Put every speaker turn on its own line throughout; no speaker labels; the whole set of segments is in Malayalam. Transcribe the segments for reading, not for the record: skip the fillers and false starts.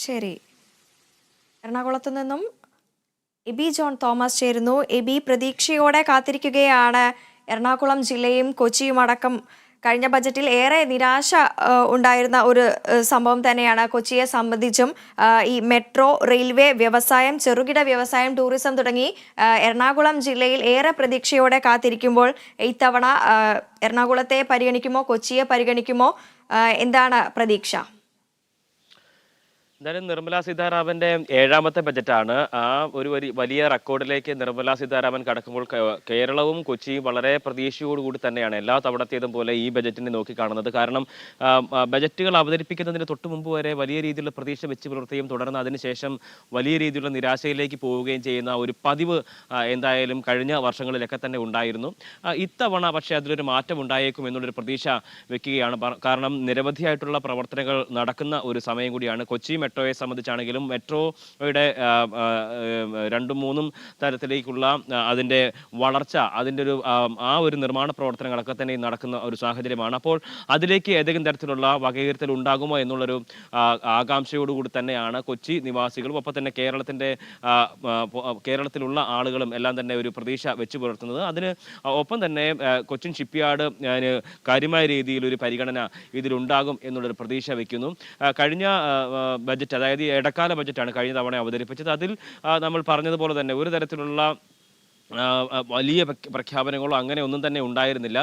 ശരി. എറണാകുളത്തു നിന്നും എബി ജോൺ തോമസ് ചേരുന്നു. എബി, പ്രതീക്ഷയോടെ കാത്തിരിക്കുകയാണ് എറണാകുളം ജില്ലയും കൊച്ചിയും അടക്കം. കഴിഞ്ഞ ബജറ്റിൽ ഏറെ നിരാശ ഉണ്ടായിരുന്ന ഒരു സംഭവം തന്നെയാണ് കൊച്ചിയെ സംബന്ധിച്ചും. ഈ മെട്രോ, റെയിൽവേ, വ്യവസായം, ചെറുകിട വ്യവസായം, ടൂറിസം തുടങ്ങി എറണാകുളം ജില്ലയിൽ ഏറെ പ്രതീക്ഷയോടെ കാത്തിരിക്കുമ്പോൾ ഇത്തവണ എറണാകുളത്തെ പരിഗണിക്കുമോ, കൊച്ചിയെ പരിഗണിക്കുമോ? എന്താണ് പ്രതീക്ഷ?
എന്തായാലും നിർമ്മല സീതാരാമന്റെ ഏഴാമത്തെ ബജറ്റാണ്. ആ ഒരു വലിയ റെക്കോർഡിലേക്ക് നിർമ്മല സീതാരാമൻ കടക്കുമ്പോൾ കേരളവും കൊച്ചിയും വളരെ പ്രതീക്ഷയോടുകൂടി തന്നെയാണ് എല്ലാ തവണത്തേതും പോലെ ഈ ബജറ്റിനെ നോക്കിക്കാണുന്നത്. കാരണം ബജറ്റുകൾ അവതരിപ്പിക്കുന്നതിന് തൊട്ട് മുമ്പ് വരെ വലിയ രീതിയിലുള്ള പ്രതീക്ഷ വെച്ച് പുലർത്തുകയും തുടർന്ന് അതിനുശേഷം വലിയ രീതിയിലുള്ള നിരാശയിലേക്ക് പോവുകയും ചെയ്യുന്ന ഒരു പതിവ് എന്തായാലും കഴിഞ്ഞ വർഷങ്ങളിലൊക്കെ തന്നെ ഉണ്ടായിരുന്നു. ഇത്തവണ പക്ഷേ അതിലൊരു മാറ്റം ഉണ്ടായേക്കും എന്നുള്ളൊരു പ്രതീക്ഷ വെക്കുകയാണ്. കാരണം നിരവധിയായിട്ടുള്ള പ്രവർത്തനങ്ങൾ നടക്കുന്ന ഒരു സമയം കൂടിയാണ്. കൊച്ചി മെട്രോയെ സംബന്ധിച്ചാണെങ്കിലും മെട്രോയുടെ 2-3 തരത്തിലേക്കുള്ള അതിൻ്റെ വളർച്ച, അതിൻ്റെ ഒരു നിർമ്മാണ പ്രവർത്തനങ്ങളൊക്കെ തന്നെ നടക്കുന്ന ഒരു സാഹചര്യമാണ്. അപ്പോൾ അതിലേക്ക് ഏതെങ്കിലും തരത്തിലുള്ള വകയിരുത്തൽ ഉണ്ടാകുമോ എന്നുള്ളൊരു ആകാംക്ഷയോടുകൂടി തന്നെയാണ് കൊച്ചി നിവാസികളും ഒപ്പം തന്നെ കേരളത്തിലുള്ള ആളുകളും എല്ലാം തന്നെ ഒരു പ്രതീക്ഷ വെച്ചു പുലർത്തുന്നത്. അതിന് ഒപ്പം തന്നെ കൊച്ചിൻ ഷിപ്പ്യാർഡ് കാര്യമായ രീതിയിൽ ഒരു പരിഗണന ഇതിലുണ്ടാകും എന്നുള്ളൊരു പ്രതീക്ഷ വയ്ക്കുന്നു. കഴിഞ്ഞ ബജറ്റ്, അതായത് ഇടക്കാല ബജറ്റാണ് കഴിഞ്ഞ തവണ അവതരിപ്പിച്ചത്. അതിൽ നമ്മൾ പറഞ്ഞതുപോലെ തന്നെ ഒരു തരത്തിലുള്ള വലിയ പ്രഖ്യാപനങ്ങളോ അങ്ങനെ ഒന്നും തന്നെ ഉണ്ടായിരുന്നില്ല.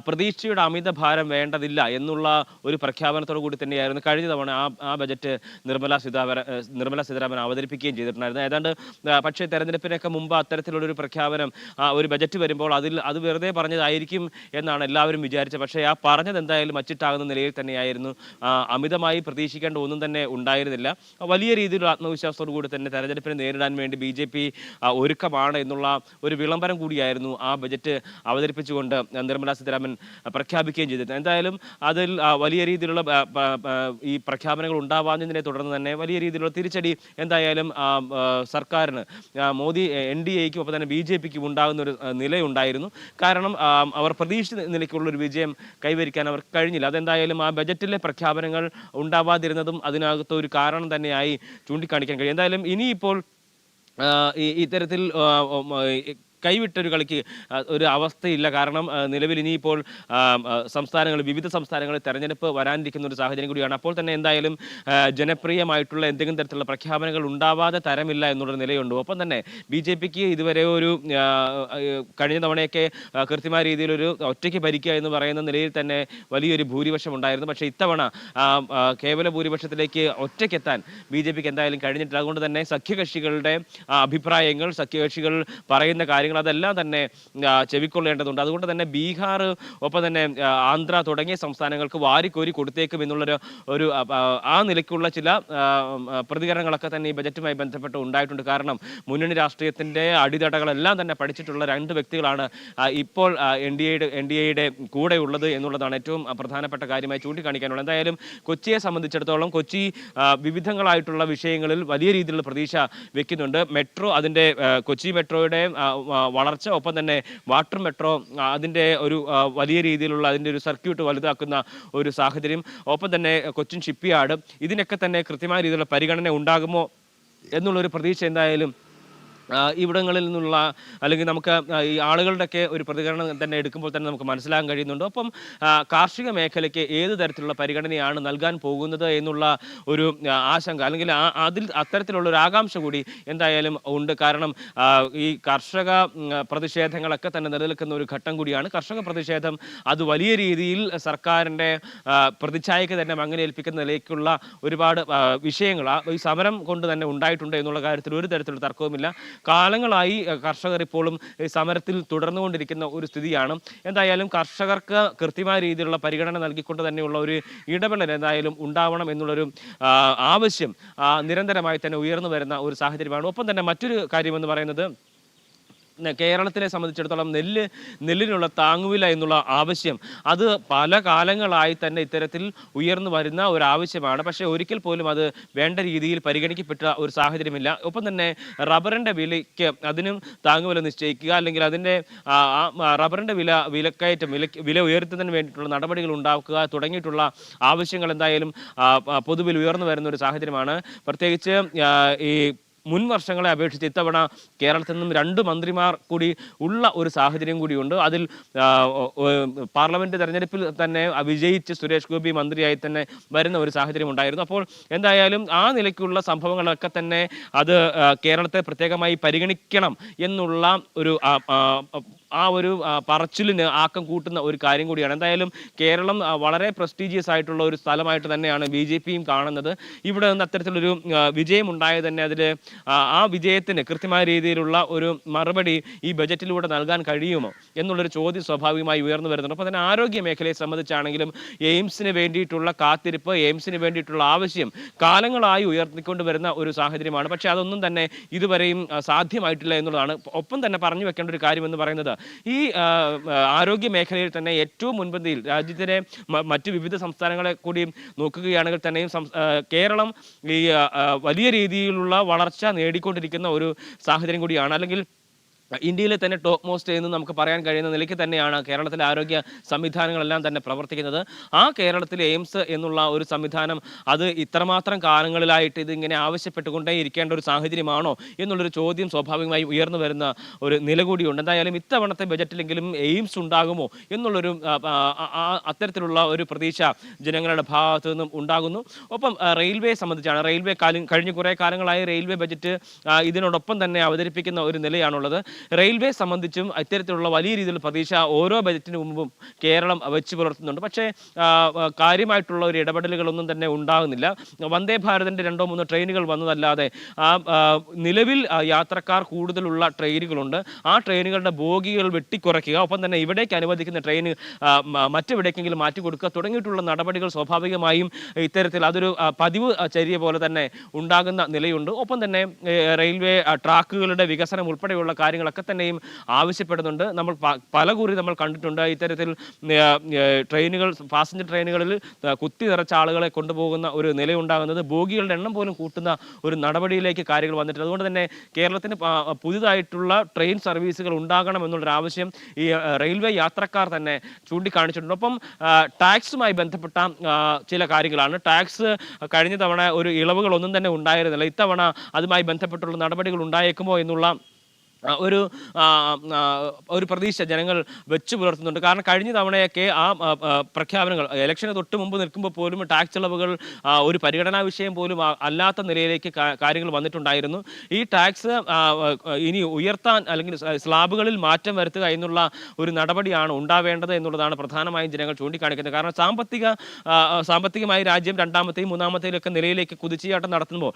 പ്രതീക്ഷയുടെ അമിത ഭാരം വേണ്ടതില്ല എന്നുള്ള ഒരു പ്രഖ്യാപനത്തോടു കൂടി തന്നെയായിരുന്നു കഴിഞ്ഞ തവണ ആ ബജറ്റ് നിർമ്മല സീതാരാമൻ അവതരിപ്പിക്കുകയും ചെയ്തിട്ടുണ്ടായിരുന്നു. ഏതാണ്ട് പക്ഷേ തെരഞ്ഞെടുപ്പിനൊക്കെ മുമ്പ് അത്തരത്തിലുള്ളൊരു പ്രഖ്യാപനം ഒരു ബജറ്റ് വരുമ്പോൾ അത് വെറുതെ പറഞ്ഞതായിരിക്കും എന്നാണ് എല്ലാവരും വിചാരിച്ചത്. പക്ഷേ ആ പറഞ്ഞത് എന്തായാലും അച്ചിട്ടാകുന്ന നിലയിൽ തന്നെയായിരുന്നു. അമിതമായി പ്രതീക്ഷിക്കേണ്ട ഒന്നും തന്നെ ഉണ്ടായിരുന്നില്ല. വലിയ രീതിയിലുള്ള ആത്മവിശ്വാസത്തോടു കൂടി തന്നെ തെരഞ്ഞെടുപ്പിനെ നേരിടാൻ വേണ്ടി BJP ഒരുക്കമാണ് എന്നുള്ള ഒരു വിളംബരം കൂടിയായിരുന്നു ആ ബജറ്റ് അവതരിപ്പിച്ചുകൊണ്ട് നിർമ്മല സീതാരാമൻ പ്രഖ്യാപിക്കുകയും ചെയ്തിരുന്നത്. എന്തായാലും അതിൽ വലിയ രീതിയിലുള്ള ഈ പ്രഖ്യാപനങ്ങൾ ഉണ്ടാവാഞ്ഞതിനെ തുടർന്ന് തന്നെ വലിയ രീതിയിലുള്ള തിരിച്ചടി എന്തായാലും സർക്കാരിന്, മോദി NDAയ്ക്കും ഒപ്പം തന്നെ BJPക്കും ഉണ്ടാകുന്ന ഒരു നിലയുണ്ടായിരുന്നു. കാരണം അവർ പ്രതീക്ഷിച്ച നിലയ്ക്കുള്ളൊരു വിജയം കൈവരിക്കാൻ അവർക്ക് കഴിഞ്ഞില്ല. അതെന്തായാലും ആ ബജറ്റിലെ പ്രഖ്യാപനങ്ങൾ ഉണ്ടാവാതിരുന്നതും അതിനകത്ത് ഒരു കാരണം തന്നെയായി ചൂണ്ടിക്കാണിക്കാൻ കഴിയും. എന്തായാലും ഇനിയിപ്പോൾ ഇത്തരത്തിൽ കൈവിട്ടൊരു കളിക്ക് ഒരു അവസ്ഥയില്ല. കാരണം നിലവിൽ ഇനിയിപ്പോൾ വിവിധ സംസ്ഥാനങ്ങളിൽ തെരഞ്ഞെടുപ്പ് വരാനിരിക്കുന്ന ഒരു സാഹചര്യം കൂടിയാണ്. അപ്പോൾ തന്നെ എന്തായാലും ജനപ്രിയമായിട്ടുള്ള എന്തെങ്കിലും തരത്തിലുള്ള പ്രഖ്യാപനങ്ങൾ ഉണ്ടാവാതെ തരമില്ല എന്നുള്ളൊരു നിലയുണ്ട്. ഒപ്പം തന്നെ BJPക്ക് ഇതുവരെ ഒരു കഴിഞ്ഞ തവണയൊക്കെ കൃത്യമായ രീതിയിലൊരു ഒറ്റയ്ക്ക് ഭരിക്കുക എന്ന് പറയുന്ന നിലയിൽ തന്നെ വലിയൊരു ഭൂരിപക്ഷം ഉണ്ടായിരുന്നു. പക്ഷേ ഇത്തവണ കേവല ഭൂരിപക്ഷത്തിലേക്ക് ഒറ്റയ്ക്കെത്താൻ BJPക്ക് എന്തായാലും കഴിഞ്ഞിട്ടില്ല. അതുകൊണ്ട് തന്നെ സഖ്യകക്ഷികളുടെ അഭിപ്രായങ്ങൾ, സഖ്യകക്ഷികൾ പറയുന്ന കാര്യങ്ങൾ അതെല്ലാം തന്നെ ചെവിക്കൊള്ളേണ്ടതുണ്ട്. അതുകൊണ്ട് തന്നെ ബീഹാർ ഒപ്പം തന്നെ ആന്ധ്ര തുടങ്ങിയ സംസ്ഥാനങ്ങൾക്ക് വാരിക്കോരി കൊടുത്തേക്കും എന്നുള്ളൊരു ആ നിലയ്ക്കുള്ള ചില പ്രതികരണങ്ങളൊക്കെ തന്നെ ഈ ബജറ്റുമായി ബന്ധപ്പെട്ട് ഉണ്ടായിട്ടുണ്ട്. കാരണം മുന്നണി രാഷ്ട്രീയത്തിന്റെ അടിത്തടകളെല്ലാം തന്നെ പഠിച്ചിട്ടുള്ള 2 വ്യക്തികളാണ് ഇപ്പോൾ NDAയുടെ കൂടെ ഉള്ളത് എന്നുള്ളതാണ് ഏറ്റവും പ്രധാനപ്പെട്ട കാര്യമായി ചൂണ്ടിക്കാണിക്കാനുള്ളത്. എന്തായാലും കൊച്ചിയെ സംബന്ധിച്ചിടത്തോളം കൊച്ചി വിവിധങ്ങളായിട്ടുള്ള വിഷയങ്ങളിൽ വലിയ രീതിയിലുള്ള പ്രതീക്ഷ വെക്കുന്നുണ്ട്. മെട്രോ, അതിൻ്റെ കൊച്ചി മെട്രോയുടെ വളർച്ച, ഒപ്പം തന്നെ വാട്ടർ മെട്രോ, അതിൻ്റെ ഒരു വലിയ രീതിയിലുള്ള അതിൻ്റെ ഒരു സർക്യൂട്ട് വലുതാക്കുന്ന ഒരു സാഹചര്യം, ഒപ്പം തന്നെ കൊച്ചിൻ ഷിപ്പ്യാർഡ്, ഇതിനൊക്കെ തന്നെ കൃത്യമായ രീതിയിലുള്ള പരിഗണന ഉണ്ടാകുമോ എന്നുള്ളൊരു പ്രതീക്ഷ എന്തായാലും ഇവിടങ്ങളിൽ നിന്നുള്ള അല്ലെങ്കിൽ നമുക്ക് ഈ ആളുകളുടെയൊക്കെ ഒരു പ്രതികരണം തന്നെ എടുക്കുമ്പോൾ തന്നെ നമുക്ക് മനസ്സിലാക്കാൻ കഴിയുന്നുണ്ട്. ഒപ്പം കാർഷിക മേഖലയ്ക്ക് ഏത് തരത്തിലുള്ള പരിഗണനയാണ് നൽകാൻ പോകുന്നത് എന്നുള്ള ഒരു ആശങ്ക അല്ലെങ്കിൽ അത്തരത്തിലുള്ള ഒരു ആകാംക്ഷ കൂടി എന്തായാലും ഉണ്ട്. കാരണം ഈ കർഷക പ്രതിഷേധങ്ങളൊക്കെ തന്നെ നിലനിൽക്കുന്ന ഒരു ഘട്ടം കൂടിയാണ്. കർഷക പ്രതിഷേധം അത് വലിയ രീതിയിൽ സർക്കാരിൻ്റെ പ്രതിച്ഛായക്ക് തന്നെ മങ്ങലേൽപ്പിക്കുന്ന നിലയ്ക്കുള്ള ഒരുപാട് വിഷയങ്ങൾ ഈ സമരം കൊണ്ട് തന്നെ ഉണ്ടായിട്ടുണ്ട് എന്നുള്ള കാര്യത്തിൽ ഒരു തരത്തിലുള്ള തർക്കവുമില്ല. കാലങ്ങളായി കർഷകർ ഇപ്പോഴും സമരത്തിൽ തുടർന്നുകൊണ്ടിരിക്കുന്ന ഒരു സ്ഥിതിയാണ്. എന്തായാലും കർഷകർക്ക് കൃത്യമായ രീതിയിലുള്ള പരിഗണന നൽകിക്കൊണ്ട് തന്നെയുള്ള ഒരു ഇടപെടൽ എന്തായാലും ഉണ്ടാവണം എന്നുള്ളൊരു ആവശ്യം നിരന്തരമായി തന്നെ ഉയർന്നു വരുന്ന ഒരു സാഹചര്യമാണ്. ഒപ്പം തന്നെ മറ്റൊരു കാര്യമെന്ന് പറയുന്നത് കേരളത്തിനെ സംബന്ധിച്ചിടത്തോളം നെല്ലിനുള്ള താങ്ങുവില എന്നുള്ള ആവശ്യം അത് പല കാലങ്ങളായി തന്നെ ഇത്തരത്തിൽ ഉയർന്നു വരുന്ന ഒരു ആവശ്യമാണ്. പക്ഷേ ഒരിക്കൽ പോലും അത് വേണ്ട രീതിയിൽ പരിഗണിക്കപ്പെട്ട ഒരു സാഹചര്യമില്ല. ഒപ്പം തന്നെ റബ്ബറിൻ്റെ വിലയ്ക്ക് അതിനും താങ്ങുവില നിശ്ചയിക്കുക, അല്ലെങ്കിൽ അതിൻ്റെ റബ്ബറിൻ്റെ വിലക്കയറ്റം വില ഉയർത്തുന്നതിന് വേണ്ടിയിട്ടുള്ള നടപടികൾ ഉണ്ടാക്കുക തുടങ്ങിയിട്ടുള്ള ആവശ്യങ്ങൾ എന്തായാലും പൊതുവിൽ ഉയർന്നു വരുന്ന ഒരു സാഹചര്യമാണ്. പ്രത്യേകിച്ച് ഈ മുൻ വർഷങ്ങളെ അപേക്ഷിച്ച് ഇത്തവണ കേരളത്തിൽ നിന്നും 2 മന്ത്രിമാർ കൂടി ഉള്ള ഒരു സാഹചര്യം കൂടിയുണ്ട്. അതിൽ പാർലമെന്റ് തെരഞ്ഞെടുപ്പിൽ തന്നെ വിജയിച്ച് സുരേഷ് ഗോപി മന്ത്രിയായി തന്നെ വരുന്ന ഒരു സാഹചര്യം ഉണ്ടായിരുന്നു. അപ്പോൾ എന്തായാലും ആ നിലയ്ക്കുള്ള സംഭവങ്ങളൊക്കെ തന്നെ അത് കേരളത്തെ പ്രത്യേകമായി പരിഗണിക്കണം എന്നുള്ള ഒരു പറച്ചിലിന് ആക്കം കൂട്ടുന്ന ഒരു കാര്യം കൂടിയാണ്. എന്തായാലും കേരളം വളരെ പ്രസ്റ്റീജിയസ് ആയിട്ടുള്ള ഒരു സ്ഥലമായിട്ട് തന്നെയാണ് BJPയും കാണുന്നത്. ഇവിടെ നിന്ന് അത്തരത്തിലൊരു വിജയം ഉണ്ടായത് തന്നെ അതിൽ ആ വിജയത്തിന് കൃത്യമായ രീതിയിലുള്ള ഒരു മറുപടി ഈ ബജറ്റിലൂടെ നൽകാൻ കഴിയുമോ എന്നുള്ളൊരു ചോദ്യം സ്വാഭാവികമായി ഉയർന്നു വരുന്നുണ്ട്. അപ്പോൾ തന്നെ ആരോഗ്യ മേഖലയെ സംബന്ധിച്ചാണെങ്കിലും എയിംസിന് വേണ്ടിയിട്ടുള്ള കാത്തിരിപ്പ്, എയിംസിന് വേണ്ടിയിട്ടുള്ള ആവശ്യം കാലങ്ങളായി ഉയർത്തിക്കൊണ്ട് വരുന്ന ഒരു സാഹചര്യമാണ്. പക്ഷേ അതൊന്നും തന്നെ ഇതുവരെയും സാധ്യമായിട്ടില്ല എന്നുള്ളതാണ്. ഒപ്പം തന്നെ പറഞ്ഞു വെക്കേണ്ട ഒരു കാര്യം എന്ന് പറയുന്നത് ഈ ആരോഗ്യ മേഖലയിൽ തന്നെ ഏറ്റവും മുൻപന്തിയിൽ രാജ്യത്തിലെ മറ്റ് വിവിധ സംസ്ഥാനങ്ങളെ കൂടി നോക്കുകയാണെങ്കിൽ തന്നെയും കേരളം ഈ വലിയ രീതിയിലുള്ള വളർച്ച നേടിക്കൊണ്ടിരിക്കുന്ന ഒരു സാഹചര്യം കൂടിയാണ്. അല്ലെങ്കിൽ ഇന്ത്യയിലെ തന്നെ ടോപ്പ് മോസ്റ്റ് എന്ന് നമുക്ക് പറയാൻ കഴിയുന്ന നിലയ്ക്ക് തന്നെയാണ് കേരളത്തിലെ ആരോഗ്യ സംവിധാനങ്ങളെല്ലാം തന്നെ പ്രവർത്തിക്കുന്നത്. ആ കേരളത്തിലെ എയിംസ് എന്നുള്ള ഒരു സംവിധാനം അത് ഇത്രമാത്രം കാലങ്ങളിലായിട്ട് ഇതിങ്ങനെ ആവശ്യപ്പെട്ടുകൊണ്ടേ ഇരിക്കേണ്ട ഒരു സാഹചര്യമാണോ എന്നുള്ളൊരു ചോദ്യം സ്വാഭാവികമായി ഉയർന്നു വരുന്ന ഒരു നില കൂടിയുണ്ട്. എന്തായാലും ഇത്തവണത്തെ ബജറ്റിലെങ്കിലും എയിംസ് ഉണ്ടാകുമോ എന്നുള്ളൊരു അത്തരത്തിലുള്ള ഒരു പ്രതീക്ഷ ജനങ്ങളുടെ ഭാഗത്തു നിന്നും ഉണ്ടാകുന്നു. ഒപ്പം റെയിൽവേയെ സംബന്ധിച്ചാണ്. റെയിൽവേ കഴിഞ്ഞ കുറേ കാലങ്ങളായി റെയിൽവേ ബജറ്റ് ഇതിനോടൊപ്പം തന്നെ അവതരിപ്പിക്കുന്ന ഒരു നിലയാണുള്ളത്. റെയിൽവേ സംബന്ധിച്ചും ഇത്തരത്തിലുള്ള വലിയ രീതിയിലുള്ള പ്രതീക്ഷ ഓരോ ബജറ്റിന് മുമ്പും കേരളം വെച്ച് പുലർത്തുന്നുണ്ട്. പക്ഷേ കാര്യമായിട്ടുള്ള ഒരു ഇടപെടലുകളൊന്നും തന്നെ ഉണ്ടാകുന്നില്ല. വന്ദേ ഭാരതിൻ്റെ 2-3 ട്രെയിനുകൾ വന്നതല്ലാതെ നിലവിൽ യാത്രക്കാർ കൂടുതലുള്ള ട്രെയിനുകളുണ്ട്. ആ ട്രെയിനുകളുടെ ബോഗികൾ വെട്ടിക്കുറയ്ക്കുക, ഒപ്പം തന്നെ ഇവിടേക്ക് അനുവദിക്കുന്ന ട്രെയിൻ മറ്റെവിടേക്കെങ്കിലും മാറ്റി കൊടുക്കുക തുടങ്ങിയിട്ടുള്ള നടപടികൾ സ്വാഭാവികമായും ഇത്തരത്തിൽ അതൊരു പതിവ് ചര്യ പോലെ തന്നെ ഉണ്ടാകുന്ന നിലയുണ്ട്. ഒപ്പം തന്നെ റെയിൽവേ ട്രാക്കുകളുടെ വികസനം ഉൾപ്പെടെയുള്ള കാര്യങ്ങളൊക്കെ തന്നെയും ആവശ്യപ്പെടുന്നുണ്ട്. നമ്മൾ പലകുറി നമ്മൾ കണ്ടിട്ടുണ്ട് ഇത്തരത്തിൽ ട്രെയിനുകൾ, പാസഞ്ചർ ട്രെയിനുകളിൽ കുത്തി നിറച്ച ആളുകളെ കൊണ്ടുപോകുന്ന ഒരു നിലയുണ്ടാകുന്നത് ബോഗികളുടെ എണ്ണം പോലും കൂട്ടുന്ന ഒരു നടപടിയിലേക്ക് കാര്യങ്ങൾ വന്നിട്ടുണ്ട്. അതുകൊണ്ട് തന്നെ കേരളത്തിന് പുതുതായിട്ടുള്ള ട്രെയിൻ സർവീസുകൾ ഉണ്ടാകണം എന്നുള്ളൊരു ആവശ്യം ഈ റെയിൽവേ യാത്രക്കാർ തന്നെ ചൂണ്ടിക്കാണിച്ചിട്ടുണ്ട്. ഒപ്പം ടാക്സുമായി ബന്ധപ്പെട്ട ചില കാര്യങ്ങളാണ്. ടാക്സ് കഴിഞ്ഞ തവണ ഒരു ഇളവുകളൊന്നും തന്നെ ഉണ്ടായിരുന്നില്ല. ഇത്തവണ അതുമായി ബന്ധപ്പെട്ടുള്ള നടപടികൾ ഉണ്ടായേക്കുമോ എന്നുള്ള ഒരു പ്രതീക്ഷ ജനങ്ങൾ വെച്ചു പുലർത്തുന്നുണ്ട്. കാരണം കഴിഞ്ഞ തവണയൊക്കെ ആ പ്രഖ്യാപനങ്ങൾ ഇലക്ഷന് തൊട്ട് മുമ്പ് നിൽക്കുമ്പോൾ പോലും ടാക്സ് ഇളവുകൾ ഒരു പരിഗണനാ വിഷയം പോലും അല്ലാത്ത നിലയിലേക്ക് കാര്യങ്ങൾ വന്നിട്ടുണ്ടായിരുന്നു. ഈ ടാക്സ് ഇനി ഉയർത്താൻ അല്ലെങ്കിൽ സ്ലാബുകളിൽ മാറ്റം വരുത്തുക എന്നുള്ള ഒരു നടപടിയാണ് ഉണ്ടാവേണ്ടത് എന്നുള്ളതാണ് പ്രധാനമായും ജനങ്ങൾ ചൂണ്ടിക്കാണിക്കുന്നത്. കാരണം സാമ്പത്തികമായി രാജ്യം 2-ാമത്തെയും 3-ാമത്തെയിലൊക്കെ നിലയിലേക്ക് കുതിച്ചുചാട്ടം നടത്തുമ്പോൾ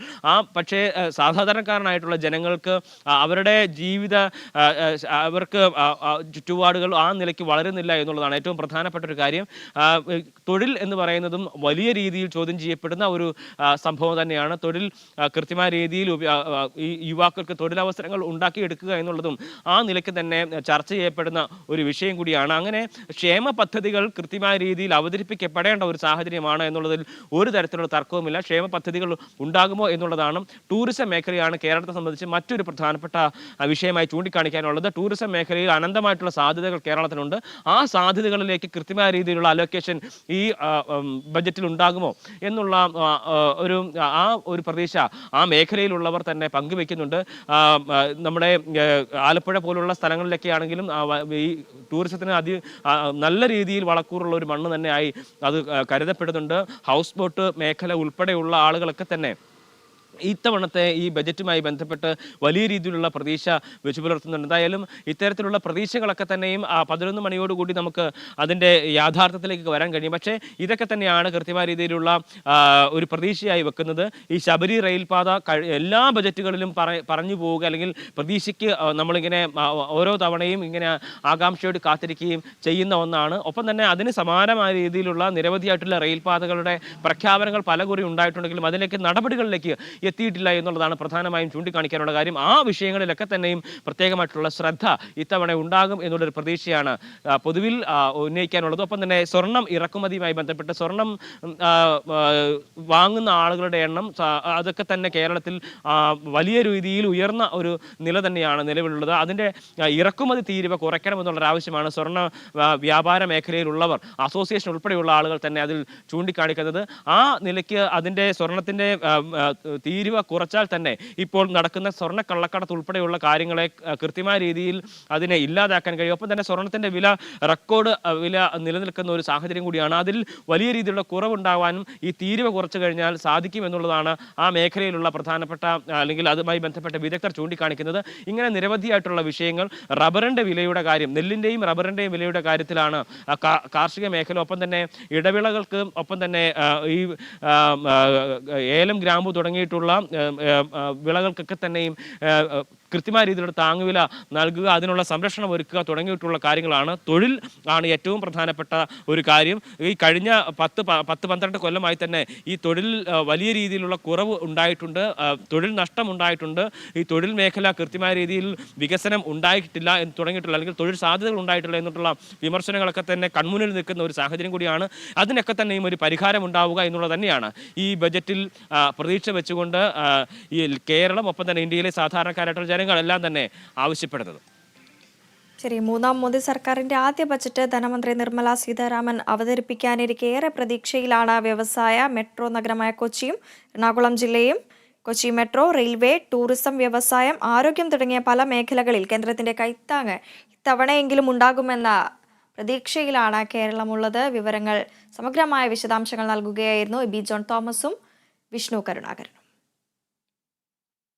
പക്ഷേ സാധാരണക്കാരനായിട്ടുള്ള ജനങ്ങൾക്ക് അവരുടെ അവർക്ക് ചുറ്റുപാടുകൾ ആ നിലയ്ക്ക് വളരുന്നില്ല എന്നുള്ളതാണ് ഏറ്റവും പ്രധാനപ്പെട്ട ഒരു കാര്യം. തൊഴിൽ എന്ന് പറയുന്നതും വലിയ രീതിയിൽ ചോദ്യം ചെയ്യപ്പെടുന്ന ഒരു സംഭവം തന്നെയാണ്. തൊഴിൽ കൃത്യമായ രീതിയിൽ ഈ യുവാക്കൾക്ക് തൊഴിലവസരങ്ങൾ ഉണ്ടാക്കിയെടുക്കുക എന്നുള്ളതും ആ നിലയ്ക്ക് തന്നെ ചർച്ച ചെയ്യപ്പെടുന്ന ഒരു വിഷയം കൂടിയാണ്. അങ്ങനെ ക്ഷേമ പദ്ധതികൾ കൃത്യമായ രീതിയിൽ അവതരിപ്പിക്കപ്പെടേണ്ട ഒരു സാഹചര്യമാണ് എന്നുള്ളതിൽ ഒരു തരത്തിലുള്ള തർക്കവുമില്ല. ക്ഷേമ പദ്ധതികൾ ഉണ്ടാകുമോ എന്നുള്ളതാണ്. ടൂറിസം മേഖലയാണ് കേരളത്തെ സംബന്ധിച്ച് മറ്റൊരു പ്രധാനപ്പെട്ട വിഷയമായി ചൂണ്ടിക്കാണിക്കാനുള്ളത്. ടൂറിസം മേഖലയിൽ അനന്തമായിട്ടുള്ള സാധ്യതകൾ കേരളത്തിനുണ്ട്. ആ സാധ്യതകളിലേക്ക് കൃത്യമായ രീതിയിലുള്ള അലോക്കേഷൻ ഈ ബജറ്റിൽ ഉണ്ടാകുമോ എന്നുള്ള ഒരു പ്രതീക്ഷ ആ മേഖലയിലുള്ളവർ തന്നെ പങ്കുവെക്കുന്നുണ്ട്. നമ്മുടെ ആലപ്പുഴ പോലുള്ള സ്ഥലങ്ങളിലൊക്കെ ആണെങ്കിലും ഈ ടൂറിസത്തിന് നല്ല രീതിയിൽ വളക്കൂറുള്ള ഒരു മണ്ണ് തന്നെയായി അത് കരുതപ്പെടുന്നുണ്ട്. ഹൗസ് ബോട്ട് മേഖല ഉൾപ്പെടെയുള്ള ആളുകളൊക്കെ തന്നെ ഇത്തവണത്തെ ഈ ബജറ്റുമായി ബന്ധപ്പെട്ട് വലിയ രീതിയിലുള്ള പ്രതീക്ഷ വെച്ചു പുലർത്തുന്നുണ്ട്. എന്തായാലും ഇത്തരത്തിലുള്ള പ്രതീക്ഷകളൊക്കെ തന്നെയും 11 മണിയോടുകൂടി നമുക്ക് അതിൻ്റെ യാഥാർത്ഥ്യത്തിലേക്ക് വരാൻ കഴിയും. പക്ഷേ ഇതൊക്കെ തന്നെയാണ് കൃത്യമായ രീതിയിലുള്ള ഒരു പ്രതീക്ഷയായി വെക്കുന്നത്. ഈ ശബരി റെയിൽപാത എല്ലാ ബജറ്റുകളിലും പറഞ്ഞു പോവുക, അല്ലെങ്കിൽ പ്രതീക്ഷയ്ക്ക് നമ്മളിങ്ങനെ ഓരോ തവണയും ഇങ്ങനെ ആകാംക്ഷയോട് കാത്തിരിക്കുകയും ചെയ്യുന്ന ഒന്നാണ്. ഒപ്പം തന്നെ അതിന് സമാനമായ രീതിയിലുള്ള നിരവധിയായിട്ടുള്ള റെയിൽപാതകളുടെ പ്രഖ്യാപനങ്ങൾ പലകുറി ഉണ്ടായിട്ടുണ്ടെങ്കിലും അതിലേക്ക് നടപടികളിലേക്ക് എത്തിയിട്ടില്ല എന്നുള്ളതാണ് പ്രധാനമായും ചൂണ്ടിക്കാണിക്കാനുള്ള കാര്യം. ആ വിഷയങ്ങളിലൊക്കെ തന്നെയും പ്രത്യേകമായിട്ടുള്ള ശ്രദ്ധ ഇത്തവണ ഉണ്ടാകും എന്നുള്ളൊരു പ്രതീക്ഷയാണ് പൊതുവിൽ ഉന്നയിക്കാനുള്ളത്. ഒപ്പം തന്നെ സ്വർണം ഇറക്കുമതിയുമായി ബന്ധപ്പെട്ട് സ്വർണം വാങ്ങുന്ന ആളുകളുടെ എണ്ണം അതൊക്കെ തന്നെ കേരളത്തിൽ വലിയ രീതിയിൽ ഉയർന്ന ഒരു നില തന്നെയാണ് നിലവിലുള്ളത്. അതിൻ്റെ ഇറക്കുമതി തീരുവ കുറയ്ക്കണമെന്നുള്ളൊരു ആവശ്യമാണ് സ്വർണ്ണ വ്യാപാര മേഖലയിലുള്ളവർ, അസോസിയേഷൻ ഉൾപ്പെടെയുള്ള ആളുകൾ തന്നെ അതിൽ ചൂണ്ടിക്കാണിക്കുന്നത്. ആ നിലയ്ക്ക് അതിൻ്റെ സ്വർണത്തിൻ്റെ തീരുവ കുറച്ചാൽ തന്നെ ഇപ്പോൾ നടക്കുന്ന സ്വർണ്ണ കള്ളക്കടത്ത് ഉൾപ്പെടെയുള്ള കാര്യങ്ങളെ കൃത്യമായ രീതിയിൽ അതിനെ ഇല്ലാതാക്കാൻ കഴിയും. ഒപ്പം തന്നെ സ്വർണത്തിൻ്റെ വില റെക്കോർഡ് വില നിലനിൽക്കുന്ന ഒരു സാഹചര്യം കൂടിയാണ്. അതിൽ വലിയ രീതിയിലുള്ള കുറവുണ്ടാവാനും ഈ തീരുവ കുറച്ചു കഴിഞ്ഞാൽ സാധിക്കും എന്നുള്ളതാണ് ആ മേഖലയിലുള്ള പ്രധാനപ്പെട്ട അല്ലെങ്കിൽ അതുമായി ബന്ധപ്പെട്ട വിദഗ്ധർ ചൂണ്ടിക്കാണിക്കുന്നത്. ഇങ്ങനെ നിരവധിയായിട്ടുള്ള വിഷയങ്ങൾ, റബ്ബറിൻ്റെ വിലയുടെ കാര്യം, നെല്ലിൻ്റെയും റബ്ബറിൻ്റെയും വിലയുടെ കാര്യത്തിലാണ് കാർഷിക മേഖല. ഒപ്പം തന്നെ ഇടവിളകൾക്ക് ഒപ്പം തന്നെ ഈ ഏലം, ഗ്രാമ്പു തുടങ്ങിയിട്ടുള്ള വിളകൾക്കൊക്കെ തന്നെയും കൃത്യമായ രീതിയിലുള്ള താങ്ങുവില നൽകുക, അതിനുള്ള സംരക്ഷണം ഒരുക്കുക തുടങ്ങിയിട്ടുള്ള കാര്യങ്ങളാണ്. തൊഴിൽ ആണ് ഏറ്റവും പ്രധാനപ്പെട്ട ഒരു കാര്യം. ഈ കഴിഞ്ഞ 10-12 കൊല്ലമായി തന്നെ ഈ തൊഴിൽ വലിയ രീതിയിലുള്ള കുറവ് ഉണ്ടായിട്ടുണ്ട്, തൊഴിൽ നഷ്ടം ഉണ്ടായിട്ടുണ്ട്. ഈ തൊഴിൽ മേഖല കൃത്യമായ രീതിയിൽ വികസനം ഉണ്ടായിട്ടില്ല എന്ന് തുടങ്ങിയിട്ടുള്ള, അല്ലെങ്കിൽ തൊഴിൽ സാധ്യതകൾ ഉണ്ടായിട്ടില്ല എന്നുള്ള വിമർശനങ്ങളൊക്കെ തന്നെ കൺമുന്നിൽ നിൽക്കുന്ന ഒരു സാഹചര്യം കൂടിയാണ്. അതിനൊക്കെ തന്നെയും ഒരു പരിഹാരം ഉണ്ടാവുക എന്നുള്ളത് തന്നെയാണ് ഈ ബജറ്റിൽ പ്രതീക്ഷ വെച്ചുകൊണ്ട് ഈ കേരളം, ഒപ്പം തന്നെ ഇന്ത്യയിലെ സാധാരണക്കാരായിട്ടുള്ള ജനങ്ങളെല്ലാം തന്നെ ആവശ്യപ്പെടുന്നത്.
ശരി, മൂന്നാം മോദി സർക്കാരിന്റെ ആദ്യ ബജറ്റ് ധനമന്ത്രി നിർമ്മല സീതാരാമൻ അവതരിപ്പിക്കാനിരിക്കെ ഏറെ പ്രതീക്ഷയിലാണ് വ്യവസായ മെട്രോ നഗരമായ കൊച്ചിയും എറണാകുളം ജില്ലയും. കൊച്ചി മെട്രോ, റെയിൽവേ, ടൂറിസം, വ്യവസായം, ആരോഗ്യം തുടങ്ങിയ പല മേഖലകളിൽ കേന്ദ്രത്തിന്റെ കൈത്താങ്ങ് ഇത്തവണയെങ്കിലും ഉണ്ടാകുമെന്ന പ്രതീക്ഷയിലാണ് കേരളമുള്ളത്. വിവരങ്ങൾ, സമഗ്രമായ വിശദാംശങ്ങൾ നൽകുകയായിരുന്നു എബി ജോൺ തോമസും വിഷ്ണു കരുണാകരനും.